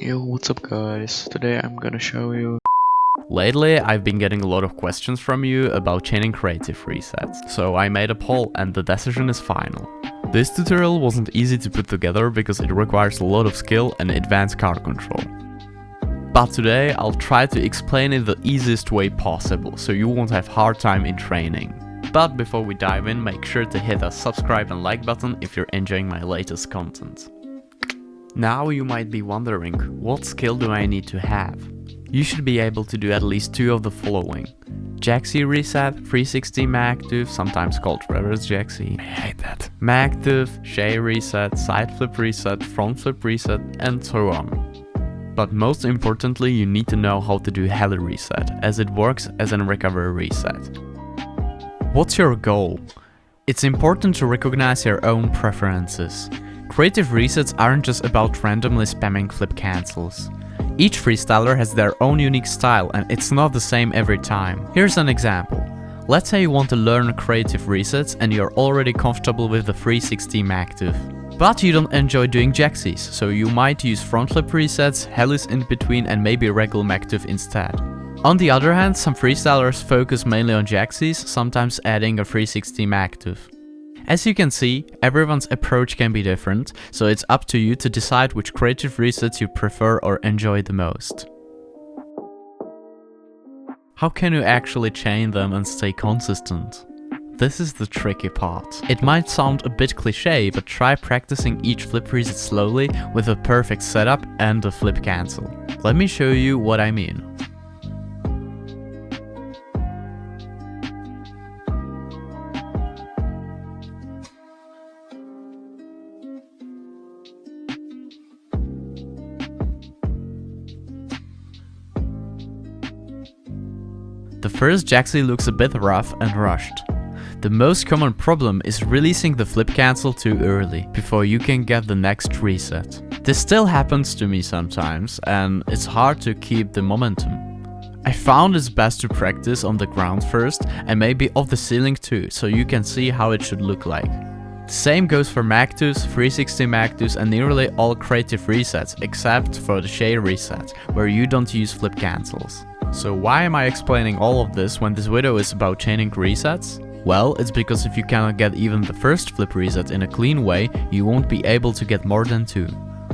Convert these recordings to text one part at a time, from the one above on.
Yo, what's up guys? Today I'm gonna show you. Lately, I've been getting a lot of questions from you about chaining creative resets, so I made a poll and the decision is final. This tutorial wasn't easy to put together because it requires a lot of skill and advanced card control. But today, I'll try to explain it the easiest way possible, so you won't have hard time in training. But before we dive in, make sure to hit that subscribe and like button if you're enjoying my latest content. Now you might be wondering, what skill do I need to have? You should be able to do at least two of the following: Jaxi reset, 360 MagTooth, sometimes called reverse Jaxi, I hate that, MagTooth, Shay reset, side flip reset, front flip reset, and so on. But most importantly, you need to know how to do heli reset, as it works as a recovery reset. What's your goal? It's important to recognize your own preferences. Creative resets aren't just about randomly spamming flip cancels. Each freestyler has their own unique style and it's not the same every time. Here's an example. Let's say you want to learn creative resets and you're already comfortable with the 360 MagTooth. But you don't enjoy doing Jaxis, so you might use front flip resets, helis in between and maybe regular MagTooth instead. On the other hand, some freestylers focus mainly on Jaxis, sometimes adding a 360 MagTooth. As you can see, everyone's approach can be different, so it's up to you to decide which creative resets you prefer or enjoy the most. How can you actually chain them and stay consistent? This is the tricky part. It might sound a bit cliché, but try practicing each flip reset slowly with a perfect setup and a flip cancel. Let me show you what I mean. The first Jaxi looks a bit rough and rushed. The most common problem is releasing the flip cancel too early, before you can get the next reset. This still happens to me sometimes, and it's hard to keep the momentum. I found it's best to practice on the ground first, and maybe off the ceiling too, so you can see how it should look like. The same goes for MagTooths, 360 MagTooths and nearly all creative resets, except for the Shay reset, where you don't use flip cancels. So why am I explaining all of this when this video is about chaining resets? Well, it's because if you cannot get even the first flip reset in a clean way, you won't be able to get more than two.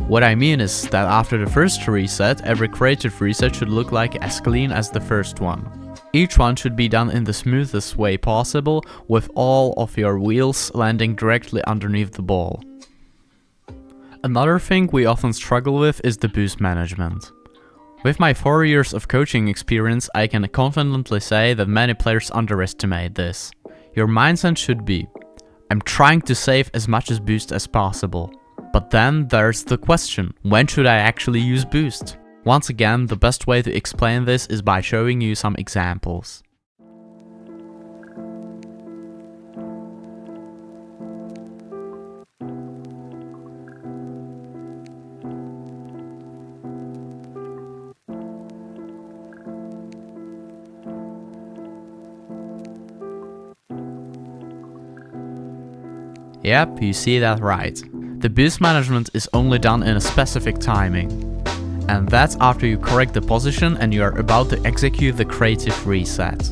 What I mean is that after the first reset, every creative reset should look like as clean as the first one. Each one should be done in the smoothest way possible, with all of your wheels landing directly underneath the ball. Another thing we often struggle with is the boost management. With my 4 years of coaching experience, I can confidently say that many players underestimate this. Your mindset should be, I'm trying to save as much as boost as possible. But then there's the question, when should I actually use boost? Once again, the best way to explain this is by showing you some examples. Yep, you see that right. The boost management is only done in a specific timing. And that's after you correct the position and you are about to execute the creative reset.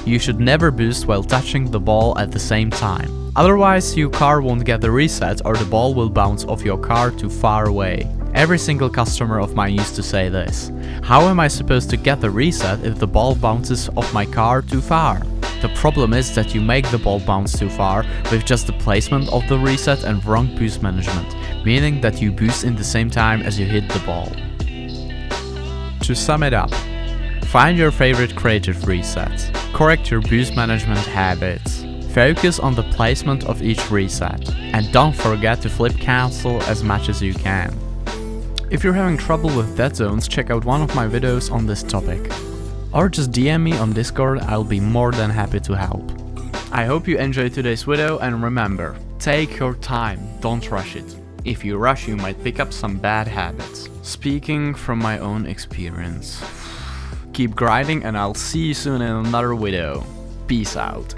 You should never boost while touching the ball at the same time. Otherwise, your car won't get the reset or the ball will bounce off your car too far away. Every single customer of mine used to say this. How am I supposed to get the reset if the ball bounces off my car too far? The problem is that you make the ball bounce too far with just the placement of the reset and wrong boost management, meaning that you boost in the same time as you hit the ball. To sum it up, find your favorite creative resets, correct your boost management habits, focus on the placement of each reset, and don't forget to flip cancel as much as you can. If you're having trouble with dead zones, check out one of my videos on this topic. Or just DM me on Discord, I'll be more than happy to help. I hope you enjoyed today's video and remember, take your time, don't rush it. If you rush, you might pick up some bad habits. Speaking from my own experience. Keep grinding and I'll see you soon in another video. Peace out.